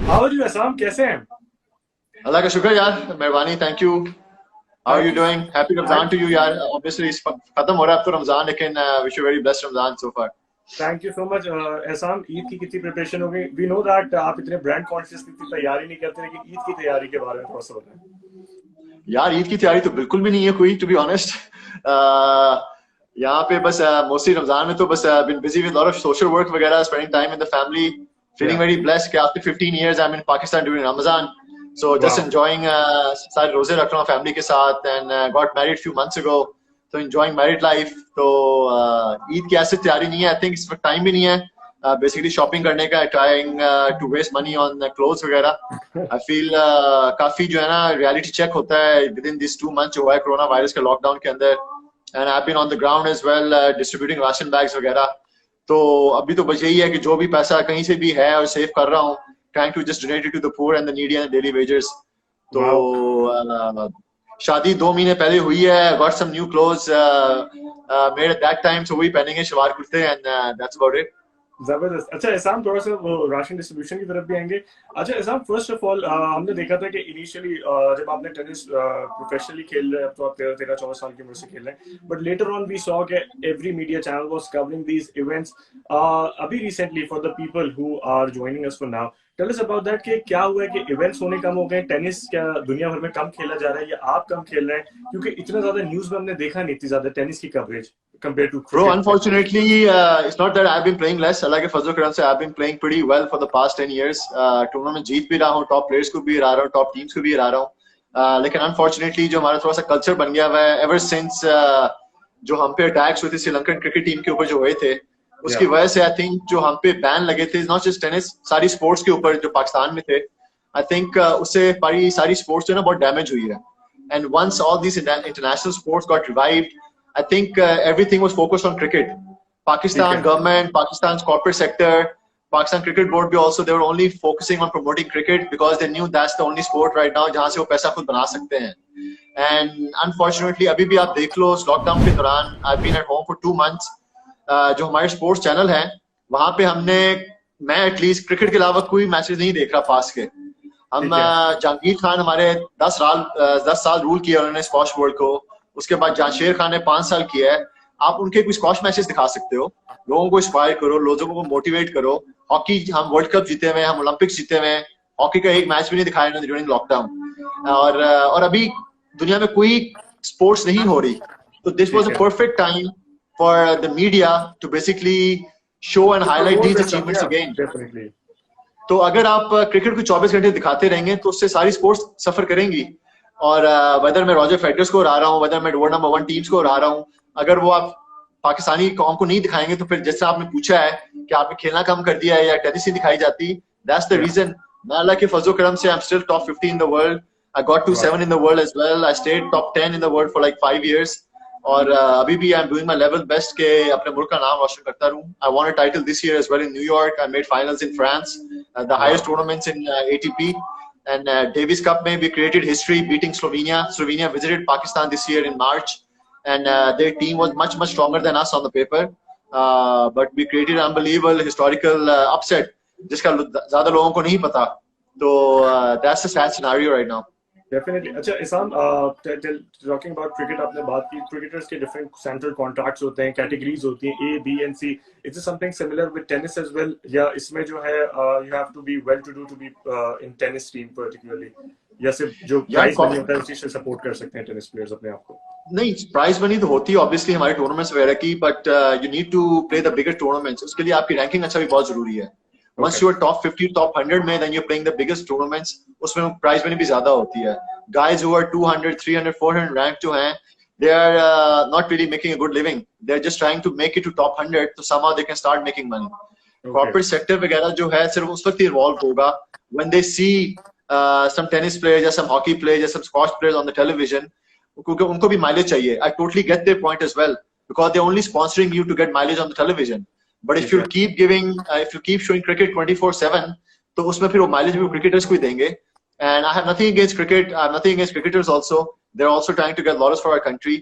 How are you Assam, कैसे हैं? अल्लाह का शुक्र यार, मेहरबानी, thank you. How are thank you you. Doing? Happy I Ramzan to you यार। ऑब्वियसली खत्म हो रहा है अब तो रमजान, लेकिन wish you very blessed Ramzan so far. Thank you so much. Ehsan, Eid की कितनी प्रिपरेशन हो गई? वी नो दैट आप इतने ब्रांड कॉन्शियस इतनी तैयारी नहीं करते, लेकिन ईद की तैयारी के बारे में थोड़ा सा बताएं। यार ईद की तैयारी तो बिल्कुल भी नहीं है कोई, टू बी ऑनेस्ट। यहाँ पे बस मोस्टली रमजान में तो बस been busy with lot of social work वगैरह, spending time in the family, yeah. Feeling very blessed कि after 15 years I am in Pakistan during Ramzan. So just wow. Enjoying, सारे रोजे रख रहा हूँ फैमिली के साथ, and got married few months ago, तो एंजॉयिंग मैरिड लाइफ। तो ईद की ऐसी तैयारी नहीं है, आई थिंक इस वक्त टाइम भी नहीं है बेसिकली शॉपिंग करने का, trying to waste money on clothes वगैरह। आई फील काफी जो है ना रियलिटी चेक होता है विद इन दिस 2 मंथ्स जो हुआ है कोरोना वायरस के लॉकडाउन के अंदर, and I been on the ground as well distributing ration bags वगैरह। तो अभी तो बस यही है कि जो भी पैसा कहीं से भी है और सेव कर रहा हूँ, trying to just donate it to the poor and the needy and daily wagers. तो वाओ। शादी 2 महीने पहले हुई है, got some new clothes made at that time, so वही पहनेंगे शलवार कुर्ते, एंड दैट्स अबाउट इट। जबरदस्त। अच्छा एहसान, थोड़ा सा वो राशन डिस्ट्रीब्यूशन की तरफ भी आएंगे। अच्छा एहसान, फर्स्ट ऑफ ऑल हमने देखा था कि इनिशियली जब आपने टेनिस प्रोफेशनली खेल रहे हैं, अब तो आप 13-14 साल की उम्र से खेल रहे हैं, but later on we saw कि every media channel was covering these events. अभी recently for the people who are joining us for now, tell us about that कि क्या हुआ है कि इवेंट्स होने कम हो गए, टेनिस क्या दुनिया भर में कम खेला जा रहा है, या आप कम खेल रहे हैं? क्योंकि इतना ज्यादा न्यूज में हमने देखा नहीं, इतनी ज्यादा टेनिस की coverage compare to Bro, cricket. unfortunately, it's not that I've been playing less. Allah के फजल करम से I've been playing pretty well for the past 10 years. Tournament जीत भी रहा हूँ, टॉप प्लेयर्स को भी हरा रहा हूँ, टॉप टीम्स को भी हरा रहा हूँ। लेकिन अनफॉर्चुनेटली जो हमारा थोड़ा सा कल्चर बन गया हुआ है एवर सिंस जो हम पे अटैक्स हुए थे श्रीलंकन क्रिकेट टीम के ऊपर जो हुए थे, या। उसकी वजह से आई थिंक जो हम पे बैन लगे थे, नॉट जस्ट टेनिस, सारी स्पोर्ट्स के ऊपर जो पाकिस्तान में थे, आई थिंक उससे सारी स्पोर्ट्स जो है ना बहुत डैमेज हुई है। And once all these international sports got revived, I think everything was focused on cricket. ठीक Pakistan है। government, Pakistan's corporate sector, Pakistan Cricket Board भी also, they were only focusing on promoting cricket because they knew that's the only sport right now जहाँ से वो पैसा खुद बना सकते हैं। And unfortunately अभी भी आप देख लो इस लॉकडाउन के दौरान I've been at home for 2 months, जो हमारे स्पोर्ट्स चैनल हैं वहाँ पे मैं एटलीस्ट क्रिकेट के अलावा कोई मैचेस नहीं देख रहा पास के। हम ठीक है। जहांगीर खान हमारे 10 साल रूल किया उन्होंने स्क्वॉश बोर्ड को, उसके बाद जाशेर खान ने 5 साल किया है। आप उनके कुछ स्क्वॉश मैचेस दिखा सकते हो, लोगों को इंस्पायर करो, लोगों को मोटिवेट करो। हॉकी हम वर्ल्ड कप जीते हुए, हम ओलंपिक्स जीते हुए, हॉकी का एक मैच भी नहीं दिखाया इन्होंने ड्यूरिंग लॉकडाउन। और अभी दुनिया में कोई स्पोर्ट्स नहीं हो रही, तो दिस वाज ठीक अ है। Perfect time for the media to basically show and To highlight promote these the stuff, achievements yeah, again. definitely. तो अगर आप क्रिकेट को 24 घंटे दिखाते रहेंगे तो उससे सारी स्पोर्ट्स सफर करेंगी। और वेदर मैं रॉजर फेडरर्स को हरा रहा हूँ, वेदर मैं वर्ल्ड नंबर 1 टीम्स को हरा रहा हूँ, अगर वो आप पाकिस्तानी कौम को नहीं दिखाएंगे तो फिर जैसे आपने पूछा है कि आपने खेलना कम कर दिया है या टेनिस नहीं दिखाई जाती, दैट्स द Yeah. रीजन। मैं अल्लाह के फजल करम से I am still top 50 in the world, I got to Wow. 7 in the world as well, I stayed top 10 in the world for like 5 years. और अभी भी I am doing my level best के अपने मुल्क का नाम रोशन करता रहूं। I won a title this year as well in New York, I made finals in France, the highest Wow. tournaments in ATP, and Davis Cup में we created history beating Slovenia. Slovenia visited Pakistan this year in March, and their team was much stronger than us on the paper, but we created an unbelievable historical upset जिसका ज़्यादा लोगों को नहीं पता। तो that's the sad scenario right now. Definitely. अच्छा इसाम, talking about cricket, आपने बात की क्रिकेटर्स के डिफरेंट सेंट्रल कॉन्ट्रैक्ट्स होते हैं, कैटेगरीज होती हैं, A B and C. It's something similar with tennis as well, या इसमें जो है you have to be well to do to be in tennis team particularly, या सिर्फ जो यार प्राइस मनी होता है उसी से सपोर्ट कर सकते हैं टेनिस प्लेयर्स अपने आप को? नहीं, प्राइज मनी तो होती है ऑब्वियसली हमारे टूर्नामेंट्स वगैरह की, but you need to play the bigger tournaments, उसके लिए आपकी रैंकिंग अच्छा भी बहुत जरूरी है। Once you are top 50 top 100 में, then you are playing the biggest tournaments, उसमें प्राइज मनी भी ज्यादा होती है। गाइज हु आर 200 300 400 रैंक जो हैं, they are not really making a good living, they're just trying to make it to top 100 so somehow they can start making money. Corporate sector वगैरह जो है सिर्फ उस वक्त ही इन्वॉल्व होगा when they see some tennis players या some hockey players या some squash players on the television, क्योंकि उनको भी माइलेज चाहिए। I totally get their point as well because they're only sponsoring you to get mileage on the television, but if you keep giving if you keep showing cricket 24/7 तो उसमें फिर वो mileage भी cricketers को ही देंगे। And I have nothing against cricket, I have nothing against cricketers also, they're also trying to get laurels for our country,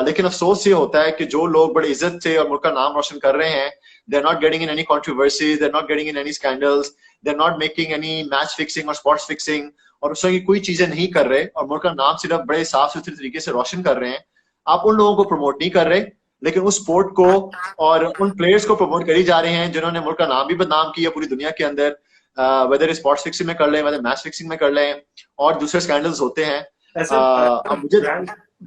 लेकिन अफसोस ये होता है कि जो लोग बड़े इज्जत से और मुल्क का नाम रोशन कर रहे हैं, they're not getting in any controversies, they're not getting in any scandals, they are not making any match fixing और स्पॉट्स फिक्सिंग और उस तरह की कोई चीजें नहीं कर रहे और मुल्क का नाम सिर्फ बड़े साफ सुथरे तरीके से रोशन कर रहे हैं, आप उन लोगों को प्रमोट नहीं कर रहे, लेकिन उस स्पोर्ट को और उन प्लेयर्स को प्रमोट करी जा रहे हैं जिन्होंने मुल्क का नाम भी बदनाम किया पूरी दुनिया के अंदर, वेदर स्पॉट्स फिक्सिंग में कर लें, वेदर मैच फिक्सिंग में कर लें और दूसरे स्कैंडल्स होते हैं। ऐसे अब मुझे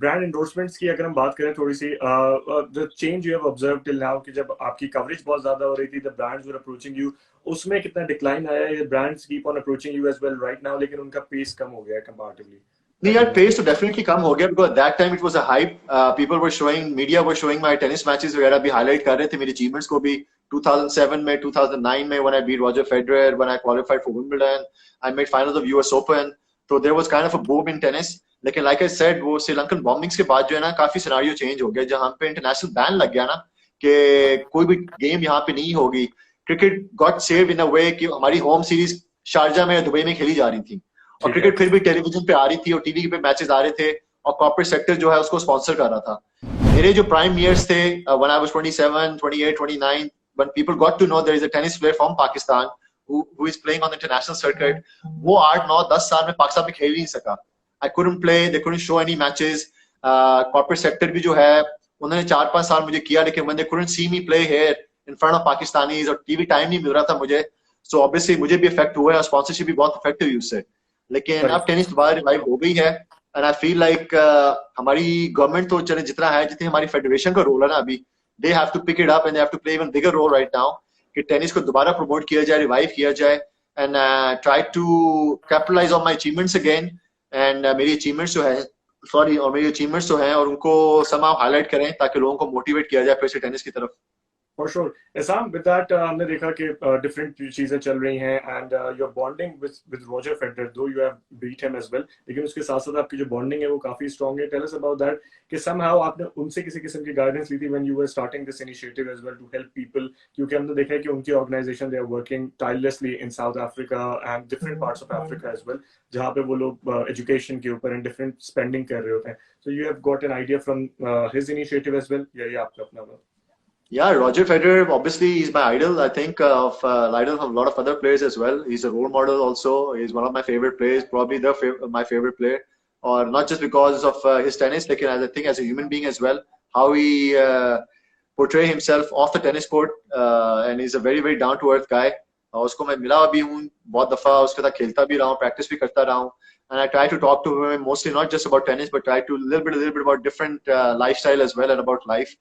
ब्रांड एंडोर्समेंट्स की अगर हम बात करें थोड़ी सी, the change you have observe till now कि जब आपकी कवरेज बहुत ज्यादा हो रही थी, the brands were approaching you, उसमें कितना डिक्लाइन आया है? Brands keep on approaching you as well right now, लेकिन उनका पेस कम हो गया है कंपैरेटिवली। नहीं यार, पेस तो डेफिनेटली कम हो गया because that time it was a hype, people were showing, media were showing my tennis matches वगैरह भी हाईलाइट कर रहे थे मेरी अचीवमेंट्स को भी। 2007 में, 2009 में when I beat Roger Federer, when I qualified for Wimbledon, I made finals of US Open, तो there was kind of a boom in tennis. लेकिन लाइक आई सेड, वो श्रीलंकन बॉम्बिंग्स के बाद जो है ना काफी सिनेरियो चेंज हो गया, जहां पे इंटरनेशनल बैन लग गया ना कि कोई भी गेम यहाँ पे नहीं होगी। क्रिकेट गॉट सेव्ड इन अ वे कि हमारी होम सीरीज शारजा में, दुबई में खेली जा रही थी और क्रिकेट फिर भी टेलीविजन पे आ रही थी और टीवी पे मैचेस आ रहे थे और कॉर्पोरेट सेक्टर जो है उसको स्पॉन्सर कर रहा था। मेरे जो प्राइम ईयर्स थे, when I was 27, 28, 29, when people got to know there is a tennis player from Pakistan who is playing on the international circuit, वो 8, 9, 10 साल में पाकिस्तान में खेल ही नहीं सका। I couldn't play, they couldn't show any matches. Corporate sector भी जो है उन्होंने 4-5 साल मुझे किया, लेकिन when they couldn't see me play here in front of Pakistanis और टीवी टाइम नहीं मिल रहा था मुझे, so obviously मुझे भी इफेक्ट हुआ है और स्पॉन्सरशिप भी बहुत इफेक्टिव हुई उससे। लेकिन अब टेनिस दोबारा रिवाइव हो गई है एंड आई फील लाइक हमारी गवर्नमेंट तो चले जितना है, जितनी हमारी फेडरेशन का रोल है ना अभी, they have to pick it up and they have to play even bigger role right now कि टेनिस को दोबारा प्रमोट किया जाए, रिवाइव किया जाए and try to capitalize on my achievements again and मेरी achievements जो है मेरी achievements जो हैं और उनको somehow highlight करें ताकि लोगों को मोटिवेट किया जाए फिर से टेनिस की तरफ। For sure. Isam, with that, हमने देखा कि different चीजें चल रही हैं and your bonding with Roger Federer, though you have beat him as well, लेकिन उसके साथ साथ आपकी जो bonding है वो काफी strong है। Tell us about that कि somehow आपने उनसे किसी किस्म की guidance ली थी when you were starting this initiative as well to help people, क्योंकि हमने देखा है कि उनकी organization they are working tirelessly in South Africa and different parts of Africa as well, जहाँ पे वो लोग education के ऊपर and different spending कर रहे होते हैं। So you have got an idea from his initiative as well, या ये आपका अपना? Yeah, Roger Federer, obviously, he's my idol. I think idol of a lot of other players as well. He's a role model also. He's one of my favorite players, probably my favorite player. Or not just because of his tennis, like I think as a human being as well, how he portray himself off the tennis court. And he's a very, very down-to-earth guy. उसको मैं मिला भी हूँ बहुत दफा, उसके साथ खेलता भी रहा हूँ, practice भी करता रहा हूँ. And I try to talk to him mostly not just about tennis, but try to a little bit about different lifestyle as well and about life.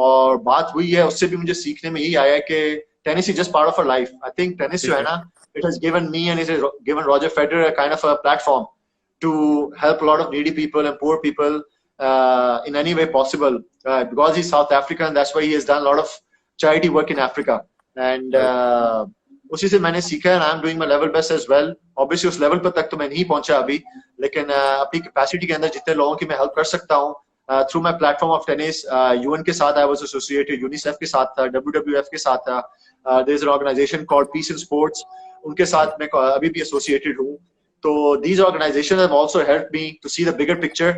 और बात हुई है उससे भी मुझे सीखने में यही आया कि tennis is just part of our life. I think tennis जो है ना, it has given me and it has given Roger Federer a kind of a platform to help a lot of needy people and poor people in any way possible because he's South African, that's why he has done a lot of charity work in Africa and उसी से मैंने सीखा and I'm doing my level best as well. Obviously उस level पर तक तो मैं नहीं पहुंचा अभी, लेकिन अपनी कैपेसिटी के अंदर जितने लोगों की मैं हेल्प कर सकता हूँ through my platform of tennis, UN के साथ I was associated, UNICEF के साथ था, WWF के साथ था, there's an organization called Peace in Sports, उनके साथ मैं अभी भी associated हूँ। तो these organizations have also helped me to see the bigger picture,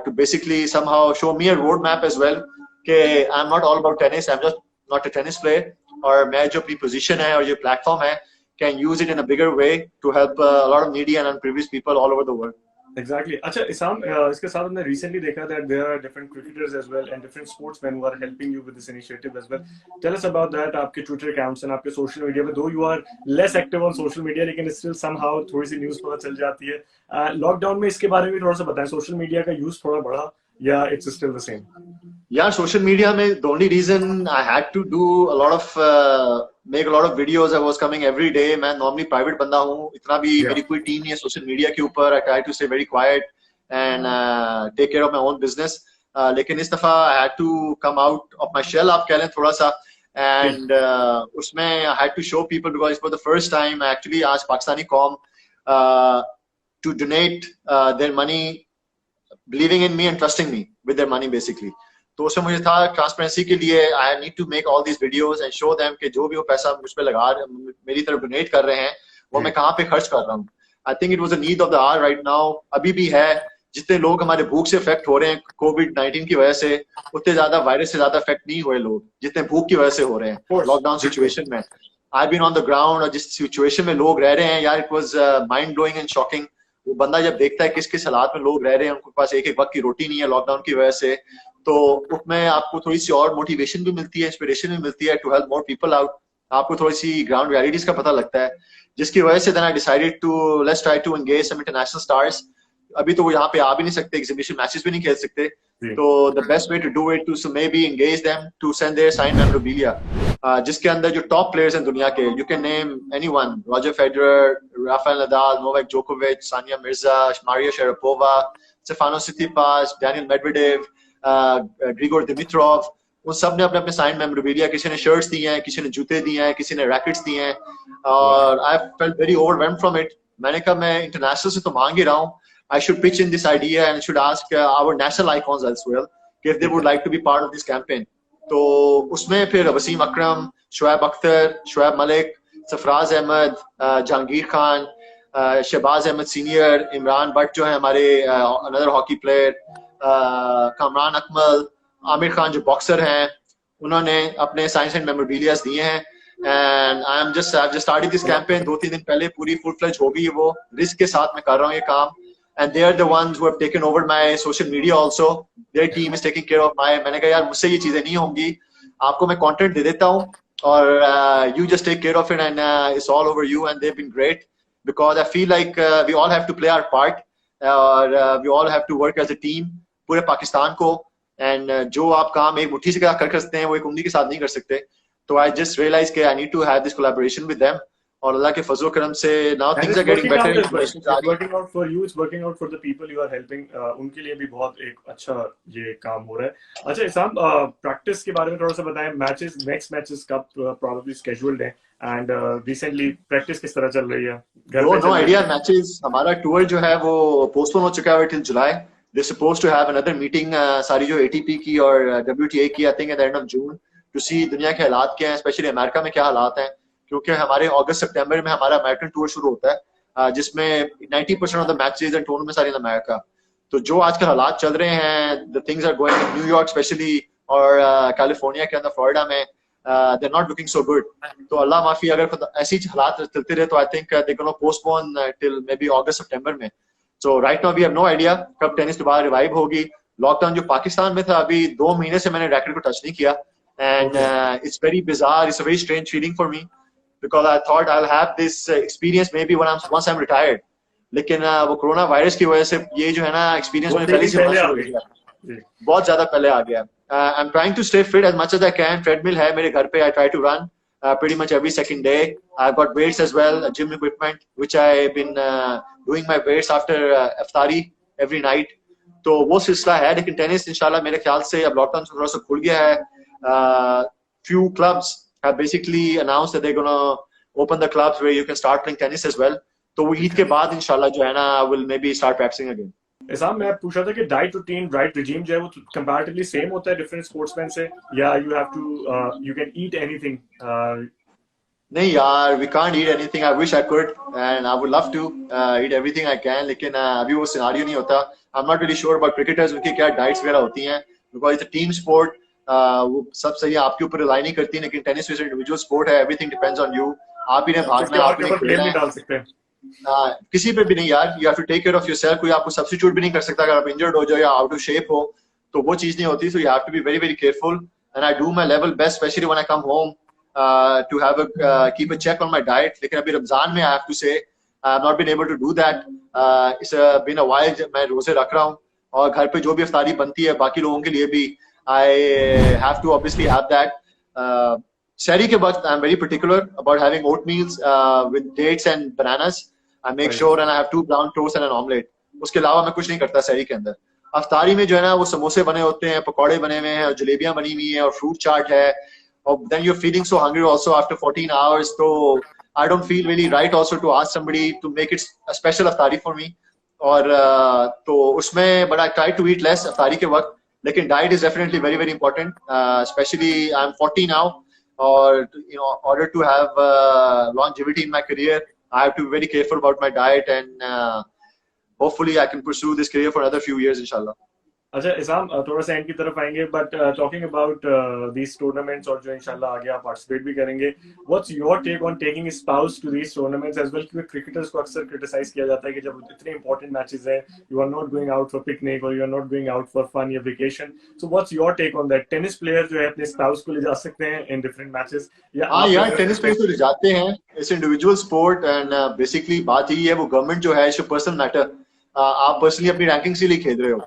to basically somehow show me a roadmap as well कि I'm not all about tennis, I'm just not a tennis player, और मैं जो अपनी position है और जो platform है can use it in a bigger way to help a lot of needy and unprivileged people all over the world. Exactly. अच्छा इसाम, इसके साथ हमने recently देखा that there are different cricketers as well and different sportsmen who are helping you with this initiative as well. Tell us about that. आपके Twitter accounts and आपके social media पे, though you are less active on social media, लेकिन still somehow थोड़ी सी news पता चल जाती है। Lockdown में इसके बारे में थोड़ा सा बताएं, social media का use थोड़ा बढ़ा या it's still the same? Yeah, social media में the only reason I had to do a lot of make a lot of videos, I was coming every day. मैं normally private बंदा हूँ, इतना भी मेरी कोई टीम नहीं है social media के ऊपर. I try to stay very quiet and take care of my own business. लेकिन इस दफा I had to come out of my shell, आप कह लें थोड़ा सा, and उसमें I had to show people because for the first time I actually asked Pakistani Qawm to donate their money, believing in me and trusting me with their money basically. तो उसमें मुझे था ट्रांसपेरेंसी के लिए I need to make all these videos and show them कि जो भी वो पैसा मुझ पे लगा मेरी तरफ डोनेट कर रहे हैं वो मैं कहाँ पे खर्च कर रहा हूँ. I think it was a need of the hour right now. अभी भी है, जितने लोग हमारे भूख से इफेक्ट हो रहे हैं कोविड-19 की वजह से, उतने ज्यादा वायरस से ज्यादा इफेक्ट नहीं हुए लोग जितने भूख की वजह से हो रहे हैं लॉकडाउन सिचुएशन में. I've been on the ground, और जिस सिचुएशन में लोग रह रहे हैं यार, it was mind blowing and shocking. वो बंदा जब देखता है किस किस हालात में लोग रह रहे हैं, उनके पास एक एक वक्त की रोटी नहीं है लॉकडाउन की वजह से, तो उसमें आपको थोड़ी सी और मोटिवेशन भी मिलती है, इंस्पिरेशन भी मिलती है to help more people out. आपको थोड़ी सी ग्राउंड रियलिटीज का पता लगता है, जिसकी वजह से then I decided to let's try to engage some international stars. अभी तो वो यहाँ पे आ भी नहीं सकते, एग्जीबिशन मैचेस भी नहीं खेल सकते, तो the best way to do it to maybe engage them to send their sign memorabilia, जिसके अंदर जो टॉप प्लेयर्स हैं दुनिया के, you can name anyone, Roger Federer, Rafael Nadal, Novak जोकोविच, Sania Mirza, Maria Sharapova, Stefanos Tsitsipas, Daniel Medvedev, Grigor Dimitrov, उन सब ने अपने अपने साइन मेमोरेबिलिया, किसी ने शर्ट्स दी हैं, किसी ने जूते दिए हैं, किसी ने रैकेट्स दिए हैं, और I felt very overwhelmed from it. मैंने कहा मैं इंटरनेशनल से तो मांग ही रहा हूँ, I should pitch in this idea and should ask our national icons as well if they would like to be part of this campaign. तो उसमें फिर वसीम अकरम, शुएब अख्तर, शुएब मलिक, सरफराज अहमद, जहांगीर खान, शहबाज अहमद सीनियर, इमरान भट्ट जो है हमारे another hockey player, Kamran Akmal, Aamir Khan जो बॉक्सर हैं, उन्होंने अपने साइंस एंड मेमोरेबिलियाज दिए हैं. And I've just started this campaign. 2-3 दिन पहले पूरी फुल फ्लेज हो गई है, वो रिस्क के साथ मैं कर रहा हूँ ये काम. And they are the ones who have taken over my social media also. Their team is taking care of my. मैंने कहा यार मुझसे ये चीजें नहीं होंगी, आपको मैं content दे देता हूँ और you just take care of it and it's all over you. And they've been great because I feel like we all have to play our part और we all have to work as a team पूरे पाकिस्तान को. And जो आप काम एक मुट्ठी से कर सकते हैं वो एक उंगली के साथ नहीं कर सकते. तो I just realized कि I need to have this collaboration with them. और अल्लाह के फजल करम से now things are getting better. It's working out for you, it's working out for the people you are helping. उनके लिए भी बहुत एक अच्छा ये काम हो रहा है. अच्छा इसाम, प्रैक्टिस के बारे में थोड़ा सा बताएं. मैचेस, नेक्स्ट मैचेस कब probably scheduled हैं and recently प्रैक्टिस किस तरह चल रही है? No idea. मैचेस, हमारा टूर जो है वो पोस्टपोन हो चुका है till July. They're supposed to have another meeting सारी जो ATP की और WTA की I think at the end of June to see दुनिया के हालात क्या हैं, स्पेशली अमेरिका में क्या हालात हैं, क्योंकि हमारे अगस्त सितंबर में हमारा अमेरिकन टूर शुरू होता है जिसमें 90% of the matches and tournaments are in America. तो जो आजकल हालात चल रहे हैं, the things are going in New York especially और कैलिफोर्निया के अंदर, फ्लोरिडा में, they are not looking so good. तो अल्लाह माफी, अगर ऐसी हालात चलते रहे तो I think they gonna postpone till maybe अगस्त सितंबर में. So right now we have no idea कब टेनिस दोबारा रिवाइव होगी. लॉकडाउन जो पाकिस्तान में था, अभी 2 महीने से मैंने रैकेट को टच नहीं किया and it's very bizarre, it's a very strange feeling for me because I thought I'll have this experience maybe once I'm retired. लेकिन वो कोरोना वायरस की वजह से ये जो है ना एक्सपीरियंस में पहले से बहुत ज्यादा पहले आ गया. I'm trying to stay fit as much as I can. treadmill है मेरे घर पे. I try to run pretty much every second day. I've got weights as well, gym equipment which I've been doing my weights after इफ्तारी every night. तो वो सिलसिला है. लेकिन tennis इंशाल्लाह मेरे ख्याल से अब लॉकडाउन से थोड़ा सा खुल गया है. Few clubs have basically announced that they're gonna open the clubs where you can start playing tennis as well. तो वो ईद के बाद इंशाल्लाह जो है ना will maybe start practicing again. इसाम, मैं पूछ रहा था कि डाइट रूटीन, डाइट रिजीम जो है वो कंपैरेटिवली सेम होता है डिफरेंट स्पोर्ट्समैन से, या you have to you can eat anything? नहीं यार, we can't eat anything. I wish I could and I would love to eat everything I can, लेकिन अभी वो सिनेरियो नहीं होता. I'm not really sure about cricketers, उनकी क्या diets वगैरह होती हैं, because it's a team sport. वो सब सही आपके ऊपर रिलाई नहीं करती, लेकिन टेनिस इज इंडिविजुअल स्पोर्ट है. Everything depends on you. आप ही ने भागना है, आप ही ने खेलना डाल सकते हैं. किसी पे भी नहीं यार. You have to take care of yourself. कोई आपको सब्स्टिट्यूट भी नहीं कर सकता अगर आप इंजर्ड हो जाओ या आउट ऑफ शेप हो, तो वो चीज नहीं होती. So you have to be very very careful and I do my level best specially when I come home to have a keep a check on my diet. लेकिन अभी रमजान में I have to say I have not been able to do that. It's been a while मैं रोजे रख रहा हूं और घर पे जो भी इफ्तारी बनती है बाकी लोगों के लिए भी I have to obviously have that. Sehri ke waqt I'm very particular about having oatmeals with dates and bananas. I make sure and I have 2 brown toast and an omelette. उसके अलावा मैं कुछ नहीं करता सहरी के अंदर. अफ्तारी में जो है ना वो समोसे बने होते हैं, पकौड़े बने हुए हैं और जलेबियां बनी हुई हैं और फ्रूट चाट है. और then you're feeling so hungry also after 14 hours. So I don't feel really right also to ask somebody to make it a special अफ्तारी for me. और तो उसमें but I try to eat less अफ्तारी के वक्त. लेकिन diet is definitely very very important, especially I am 40 now और you know order to have longevity in my career I have to be very careful about my diet and hopefully I can pursue this career for another few years inshallah. अच्छा इसाम, थोड़ा सा and की तरफ आएंगे, but talking about these tournaments और जो इंशाल्लाह आगे आप पार्टिसिपेट भी करेंगे, what's your take on taking spouse to these tournaments as well? क्योंकि क्रिकेटर्स को अक्सर क्रिटिसाइज किया जाता है कि जब इतने इंपॉर्टेंट मैचेस हैं, you are not going out for picnic और you are not going out for fun या vacation. So what's your take on that? Tennis player जो है अपने स्पाउस को ले जा सकते हैं इन डिफरेंट मैचेस, या हाँ आप यार, टेनिस प्लेयर तो ले जाते हैं, it's individual sport and basically बात यही है, वो गवर्नमेंट जो है, इट्स पर्सनल मैटर। आप पर्सनली अपनी रैंकिंग से लिए खेल रहे हो।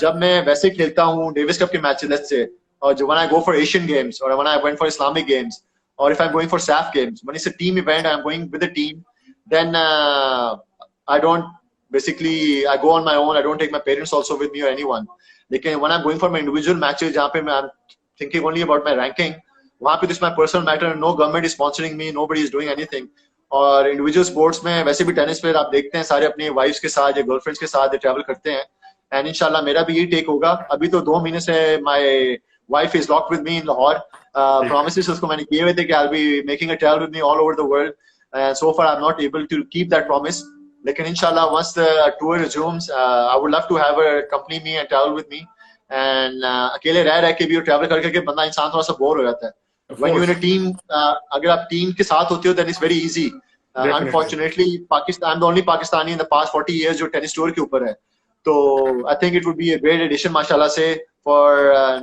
जब मैं वैसे खेलता हूँ डेविस कप के मैचेस लेट्स से, और जो when I go for Asian Games और when I went for Islamic Games, और if I am going for SAF Games, when it's a team event I am going with the team, then I don't basically I go on my own, I don't take my parents also with me or anyone. लेकिन when I'm going for my individual matches जहाँ पे मैं I'm thinking only about my ranking, वहाँ पे this is my personal matter, no government is sponsoring me, nobody is doing anything. और individual sports में वैसे भी टेनिस प्लेयर आप देखते हैं सारे अपनी वाइफ्स के साथ या गर्लफ्रेंड्स के साथ ट्रैवल करते हैं, एंड इंशाल्लाह मेरा भी यही टेक होगा। अभी तो 2 महीने से my wife is locked with me in Lahore, promises उसको मैंने किए हुए थे कि I'll be making a travel with me all over the world, and so far I'm not able to keep that promise. लेकिन इंशाल्लाह once the tour resumes, I would love to have her accompany me and travel with me, and अकेले रह के भी और travel करके बंदा इंसान थोड़ा सा बोर हो जाता है। When you're in a team, अगर आप टीम के साथ होते हो then it's very easy. Unfortunately, Pakistan, I'm the only Pakistani in the past 40 years जो टेनिस टूर के ऊपर है, तो I think it would be a great addition माशाल्लाह से for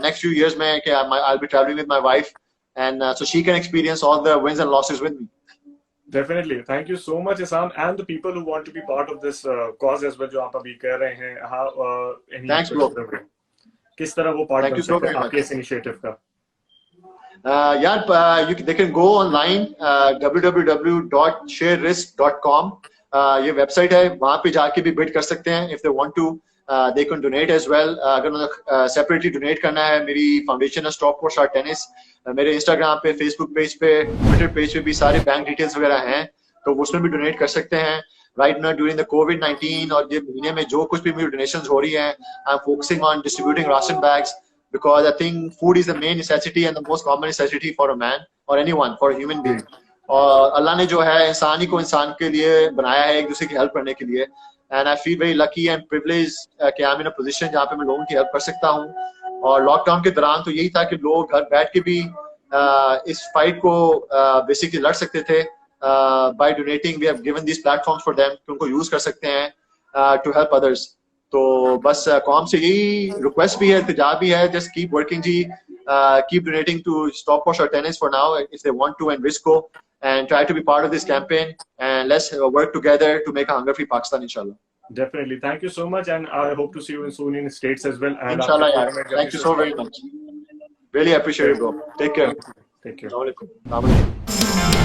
next few years में कि I'll be traveling with my wife, and so she can experience all the wins and losses with me. Definitely. Thank you so much, Isam, and the people who want to be part of this cause as well, जो आप अभी कह रहे हैं। How Thanks, bro. किस तरह वो part Thank बन you so सकते हैं very आपके इस इनिशिएटिव का? यार, they can go online, www.sharerisk.com, ये वेबसाइट है, वहां पे जाके भी बिड कर सकते हैं। if they want to, they can donate as well. अगर उन्हें सेपरेटली डोनेट करना है, मेरी फाउंडेशन है स्टॉप फॉर स्टार टेनिस, मेरे इंस्टाग्राम पे, फेसबुक पेज पे, ट्विटर पेज पे भी सारे बैंक डिटेल्स वगैरह हैं, तो उसमें भी डोनेट कर सकते हैं। राइट नाउ ड्यूरिंग द कोविड-19 और ये महीने में जो कुछ भी मेरी डोनेशंस हो रही हैं, I am focusing on distributing ration bags, because I think food is the main necessity and the most common necessity for a man or anyone, for a human being. और अल्लाह ने जो है इंसान ही को इंसान के लिए बनाया है, एक दूसरे की हेल्प करने के लिए, and I feel very lucky and privileged कि I'm in a position जहाँ पे मैं लोगों की हेल्प कर सकता हूँ। और लॉकडाउन के दौरान तो यही था कि लोग घर बैठ के भी इस फाइट को बेसिकली लड़ सकते थे, by donating we have given these platforms for them कि उनको यूज कर सकते हैं to help others. तो बस कौम से यही रिक्वेस्ट भी है, इल्तिजा भी है, just keep working ji, keep donating to Stop Star Tennis for now if they want to, and Risco, and try to be part of this campaign, and let's work together to make a hunger-free Pakistan, inshallah. Definitely. Thank you so much, and I hope to see you soon in the States as well. And Inshallah, yeah. Thank you so very much. Really appreciate it, bro. Take care. Take care. Assalamu alaikum.